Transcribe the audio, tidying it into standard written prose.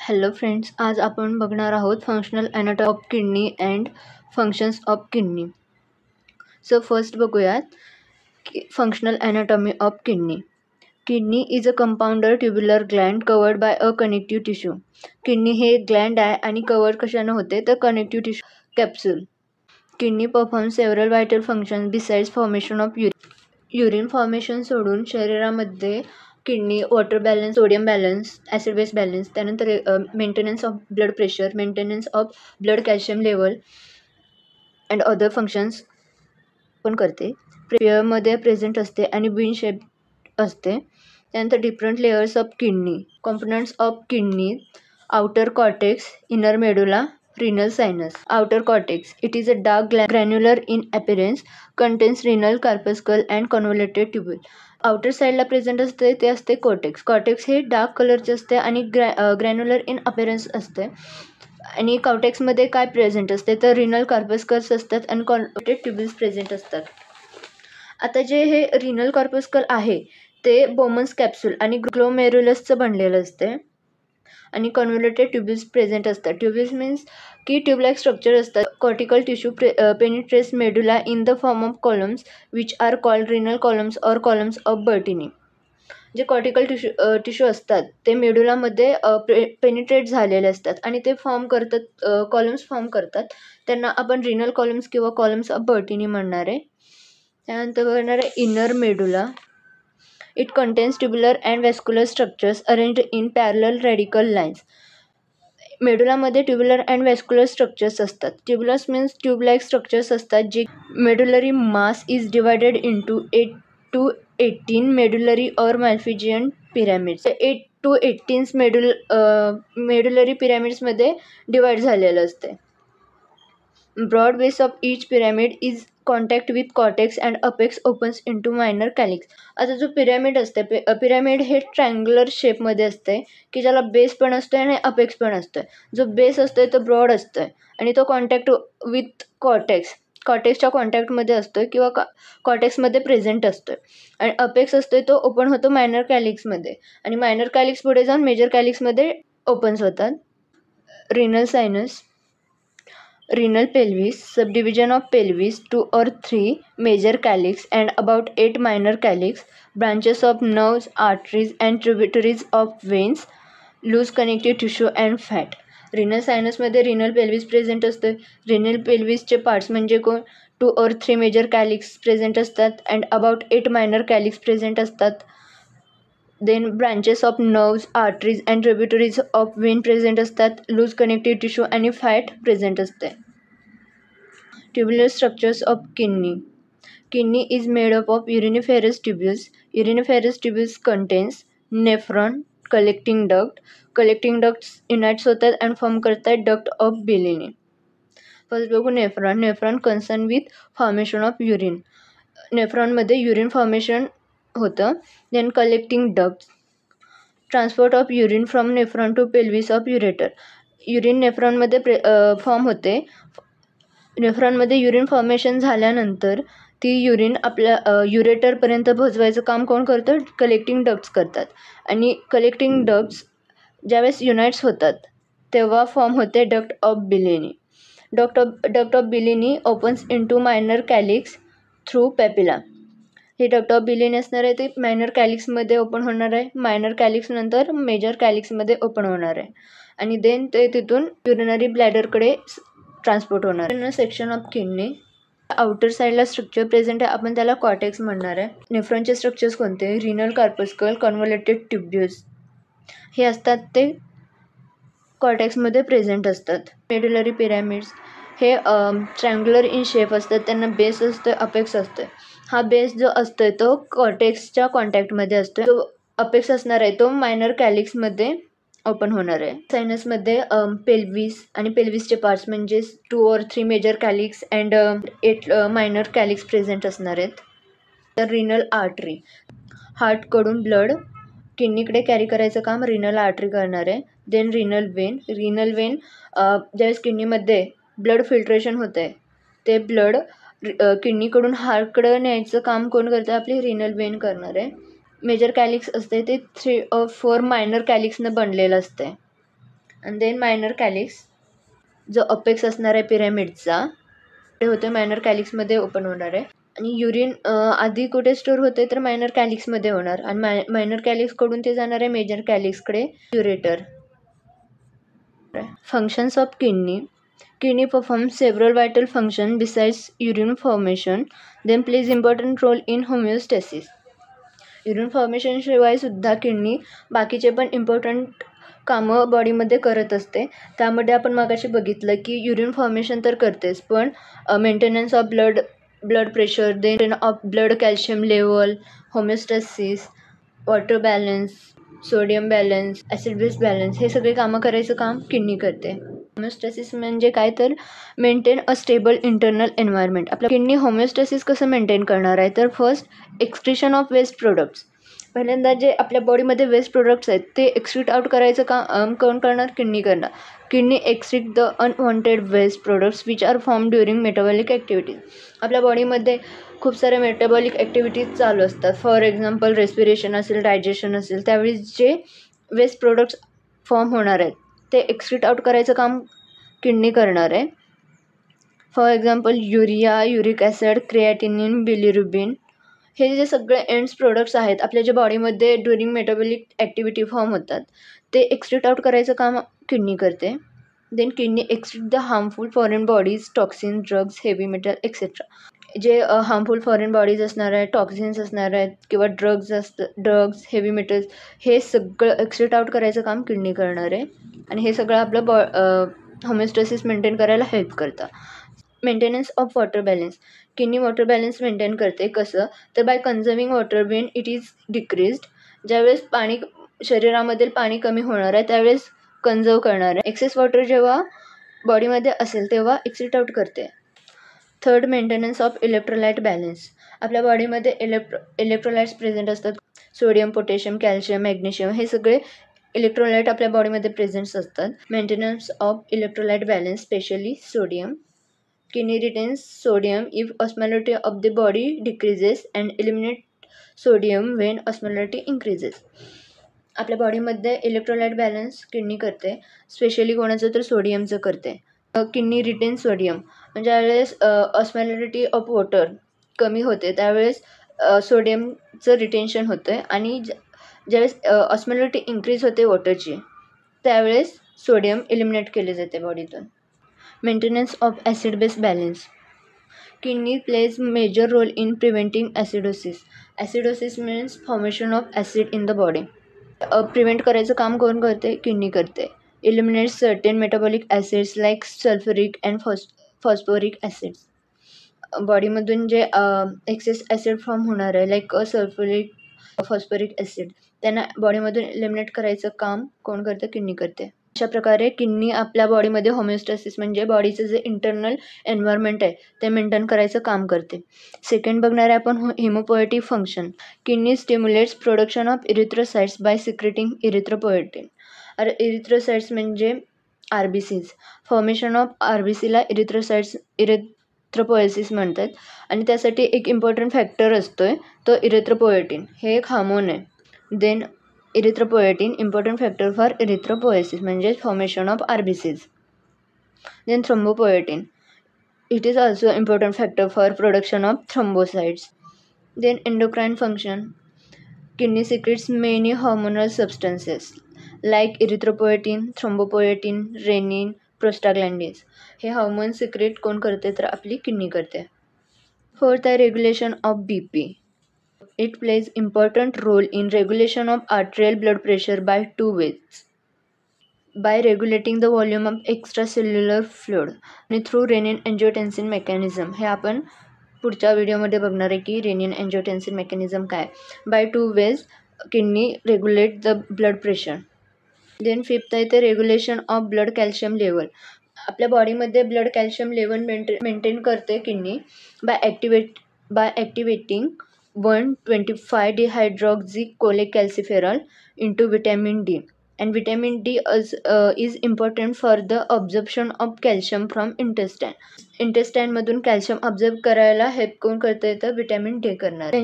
Hello friends, आज आपण बघणार आहोत functional anatomy of kidney and functions of kidney. So first बघूयात functional anatomy of kidney. Kidney is a compound tubular gland covered by a connective tissue. Kidney हे gland आहे आणि covered कशाने होते तर connective tissue capsule. Kidney perform several vital functions besides formation of urine formation सोडून शरीरामध्ये kidney water balance, sodium balance, acid base balance, त्यानंतर maintenance of blood pressure, maintenance of blood calcium level and other functions पण करते. पेयरमध्ये present असते आणि bean shape असते. त्यानंतर different layers of kidney. Components of kidney: outer cortex, inner medulla, renal sinus. Outer cortex: it is a dark granular in appearance, contains renal corpuscle and convoluted tubule. Outer साईडला present असते ते असते cortex. Cortex हे dark कलरचे असते आणि granular in appearance असते. आणि कॉर्टेक्समध्ये काय प्रेझेंट असते तर रिनल कॉर्पस्कल्स असतात आणि कॉन्व्होल्युटेड ट्युब्युल्स प्रेझेंट असतात. आता जे हे रिनल कॉर्पस्कल आहे ते बोमन्स कॅप्सूल आणि ग्लोमेरुलसचं बनलेलं असते आणि कॉन्व्होल्युटेड ट्युब्युल्स प्रेझेंट असतात. ट्युब्युल्स मीन्स की ट्यूब-लाईक स्ट्रक्चर असतात. Cortical tissue penetrates medulla in the form of columns which are called renal columns or columns of Bertini. जे कॉर्टिकल टिश्यू असतात ते मेडुलामध्ये पेनिट्रेट झालेले असतात आणि ते फॉर्म करतात, कॉलम्स फॉर्म करतात. त्यांना आपण रिनल कॉलम्स किंवा कॉलम्स ऑफ बर्टिनी म्हणणार आहे. त्यानंतर बघणार आहे inner medulla. It contains tubular and vascular structures arranged in parallel radical lines. मेडुलामध्ये ट्युब्युलर अँड व्हॅस्क्युलर स्ट्रक्चर्स असतात. ट्युब्युलस मीन्स ट्यूब-लाईक स्ट्रक्चर्स असतात जे medullary mass is divided into 8 to 18 medullary or Malpighian pyramids. 8 to 18 medullary पिरॅमिड्समध्ये divide झालेलं असते. Broad base of each pyramid is contact with cortex and apex opens into minor calyx. आता जो pyramid असते, pyramid हे triangular शेपमध्ये असते की ज्याला बेस पण असतो आणि अपेक्स पण असतो. जो बेस असतो तो ब्रॉड असतो आणि तो कॉन्टॅक्ट विथ कॉर्टेक्सच्या कॉन्टॅक्टमध्ये असतो किंवा कॉर्टेक्समध्ये प्रेझेंट असतो. आणि अपेक्स असतो तो ओपन होतो मायनर कॅलिक्समध्ये आणि मायनर कॅलिक्स पुढे जाऊन मेजर कॅलिक्समध्ये ओपन्स होतात. Renal sinus. Renal pelvis, subdivision of pelvis, 2 or 3 major calyx and about 8 minor calyx, branches of nerves, arteries and tributaries of veins, loose connective tissue and fat. Renal सायनसमध्ये renal pelvis present असते. Renal पेल्विसचे parts म्हणजे कोण 2 or 3 major calyx present असतात and about 8 minor calyx present असतात. Then branches of nerves, arteries and tributaries of vein present असतात. Loose connective tissue आणि fat present असते. Tubular structures of kidney. Kidney is made up of uriniferous tubules. Uriniferous tubules contains nephron, collecting duct. Collecting ducts unites होतात and form करतात duct of Bellini. First बघू nephron. Nephron concern with formation of urine. नेफ्रॉनमध्ये urine formation होतं. Then collecting ducts, transport of urine from nephron to pelvis of ureter. Urine नेफ्रॉनमध्ये form होते. नेफ्रॉनमध्ये urine formation झाल्यानंतर ती urine आपल्या युरेटरपर्यंत पोहोचवायचं काम कोण करतं? कलेक्टिंग डक्ट्स करतात. आणि कलेक्टिंग डक्ट्स ज्यावेळेस युनाइट्स होतात तेव्हा फॉर्म होते duct of Bellini. Duct of Bellini opens into minor calyx through papilla. हे डक्ट ऑफ बिलिनी असणार आहे ते मायनर कॅलिक्समध्ये ओपन होणार आहे. मायनर कॅलिक्स नंतर मेजर कॅलिक्समध्ये ओपन होणार आहे आणि देन ते तिथून युरिनरी ब्लॅडरकडे ट्रान्सपोर्ट होणार. Section of kidney. आउटर साईडला स्ट्रक्चर प्रेझेंट आहे, आपण त्याला कॉर्टेक्स म्हणणार आहे. नेफ्रॉनचे स्ट्रक्चर्स कोणते? रिनल कॉर्पस्कल, कॉन्व्होल्युटेड ट्युब्युल्स हे असतात ते कॉर्टेक्समध्ये प्रेझेंट असतात. मेडुलरी पिरॅमिड्स हे ट्रायंग्युलर इन शेप असतात. त्यांना बेस असतो, अपेक्स असतो. हा बेस जो असतोय तो कॉर्टेक्सच्या कॉन्टॅक्टमध्ये असतो. जो अपेक्स असणार आहे तो मायनर कॅलिक्समध्ये ओपन होणार आहे. सायनसमध्ये पेल्विस आणि पेल्विसचे पार्ट्स म्हणजे 2 or 3 major calyx and 8 minor calyx present असणार आहेत. तर रिनल आर्टरी, हार्टकडून ब्लड किडनीकडे कॅरी करायचं काम रिनल आर्टरी करणार आहे. Then renal vein. Renal vein ज्यावेळेस किडनीमध्ये ब्लड फिल्ट्रेशन होतं आहे ते ब्लड किडनीकडून हार्टकडं न्यायचं काम कोण करतं? आपली रिनल वेन करणार आहे. मेजर कॅलिक्स असते ते 3 or 4 मायनर कॅलिक्सनं बनलेलं असते. अँड देन मायनर कॅलिक्स, जो अपेक्स असणार आहे पिरॅमिडचा ते होते मायनर कॅलिक्समध्ये ओपन होणार आहे. आणि युरिन आधी कुठे स्टोअर होते तर मायनर कॅलिक्समध्ये होणार आणि मायनर कॅलिक्सकडून ते जाणार आहे मेजर कॅलिक्सकडे ureter. Functions of kidney. Kidney performs several vital functions besides urine formation, then plays important role in homeostasis. Urine formation शिवाय सुद्धा किडनी बाकीचे पण इम्पॉर्टंट कामं बॉडीमध्ये करत असते. त्यामध्ये आपण मगाशी बघितलं की युरिन फॉर्मेशन तर करतेच, पण maintenance of blood pressure, then of blood calcium level, homeostasis, water balance, sodium balance, acid base balance, हे सगळे कामं करायचं काम किडनी करते. होमिओस्टॅसिस म्हणजे काय तर maintain a stable internal environment. आपल्या किडनी होमिओस्टॅसिस कसं मेंटेन करणार आहे तर first excretion of waste products. पहिल्यांदा जे आपल्या बॉडीमध्ये वेस्ट प्रोडक्ट्स आहेत ते एक्सक्रीट आउट करायचं काम कोण करणार? किडनी करणार. Kidney excrete the unwanted waste products which are form during metabolic activities. आपल्या बॉडीमध्ये खूप सारे मेटाबॉलिक ॲक्टिव्हिटीज चालू असतात. फॉर एक्झाम्पल रेस्पिरेशन असेल, डायजेशन असेल, त्यावेळी जे वेस्ट प्रोडक्ट्स फॉर्म होणार आहेत ते एक्सक्रीट आउट करायचं काम किडनी करणार आहे. For example urea, uric acid, creatinine, bilirubin, हे जे सगळे एंड्स प्रोडक्ट्स आहेत आपल्या ज्या बॉडीमध्ये ड्युरिंग मेटाबॉलिक ॲक्टिव्हिटी फॉर्म होतात ते एक्सक्रीट आउट करायचं काम किडनी करते. Then kidney excrete the harmful foreign bodies, toxin, drugs, heavy metal etcetera. जे हार्मफुल फॉरेन बॉडीज असणार आहेत, टॉक्सिन्स असणार आहेत किंवा ड्रग्स, हेवी मेटल्स, हे सगळं एक्सक्रीट आउट करायचं काम किडनी करणार आहे. आणि हे सगळं आपलं होमिओस्टॅसिस मेंटेन करायला हेल्प करतं. Maintenance of water balance. Kidney water balance maintain करते. कसं तर by conserving water when it is decreased. ज्यावेळेस शरीरामधील पाणी कमी होणार आहे त्यावेळेस कन्झर्व करणार आहे. एक्सेस वॉटर जेव्हा बॉडीमध्ये असेल तेव्हा एक्सिट आउट करते. Third, maintenance of electrolyte balance. आपल्या बॉडीमध्ये इलेक्ट्रोलाइट्स प्रेझेंट असतात. सोडियम, पोटॅशियम, कॅल्शियम, मॅग्नेशियम, हे सगळे इलेक्ट्रोलाइट आपल्या बॉडीमध्ये प्रेझेंट्स असतात. Maintenance of electrolyte balance, specially sodium. Kidney retains sodium if osmolality of the body decreases and eliminate sodium when osmolality increases. आपल्या बॉडीमध्ये इलेक्ट्रोलाइट बॅलन्स किडनी करते. Specially कोणाचं तर सोडियमचं करते. किडनी रिटेन सोडियम म्हणजे ज्यावेळेस ऑस्मोलॅरिटी ऑफ वॉटर कमी होते त्यावेळेस सोडियमचं रिटेन्शन होतं आहे आणि ज्यावेळेस ऑस्मोलॅरिटी इन्क्रीज होते वॉटरची त्यावेळेस सोडियम एलिमिनेट केले जाते बॉडीतून. Maintenance of acid-base balance. Kidney plays major role in preventing acidosis. Acidosis means formation of acid in the body. Prevent करायचं काम कोण करते? किडनी करते. Eliminates certain metabolic acids like sulfuric and phosphoric acids. बॉडीमधून जे access acid form होणार आहे like sulphuric, phosphoric acid, त्यांना बॉडीमधून eliminate करायचं काम कोण करतं? किडनी करते. अशा प्रकारे किडनी आपल्या बॉडीमध्ये होमिओस्टॅसिस म्हणजे बॉडीचं जे इंटरनल एन्व्हायरमेंट आहे ते मेंटेन करायचं काम करते. सेकंड बघणार आहे आपण hemopoietic function. Kidney stimulates production of erythrocytes by secreting erythropoietin. Erythrocytes म्हणजे RBCs. फॉर्मेशन ऑफ RBCला इरिथ्रोपोएसिस म्हणतात आणि त्यासाठी एक इम्पॉर्टंट फॅक्टर असतो आहे तो इरिथ्रोपोएटिन. हे एक हार्मोन आहे. Then erythropoietin important factor for erythropoiesis म्हणजे formation of RBCs. Then thrombopoietin, it is also important factor for production of thrombocytes. Then endocrine function. Kidney secretes many hormonal substances like erythropoietin, thrombopoietin, renin, prostaglandins. हे hormone secret कोण करते तर आपली kidney करते. Fourth आहे regulation of BP. It plays important role in regulation of arterial blood pressure by two ways. By regulating the volume of extracellular fluid आणि through renin-angiotensin mechanism. हे आपण पुढच्या व्हिडिओमध्ये बघणार आहे की renin-angiotensin mechanism काय. By two ways kidney regulate the blood pressure. Then fifth आहे ते regulation of blood calcium level. आपल्या बॉडीमध्ये ब्लड कॅल्शियम लेवल मेंटेन करते kidney by activating 1,25-dihydroxycholecalciferol into vitamin D. And vitamin D is important for the absorption of calcium from intestine. इंटेस्टाईनमधून calcium observe करायला help कोण करते तर vitamin D करणार.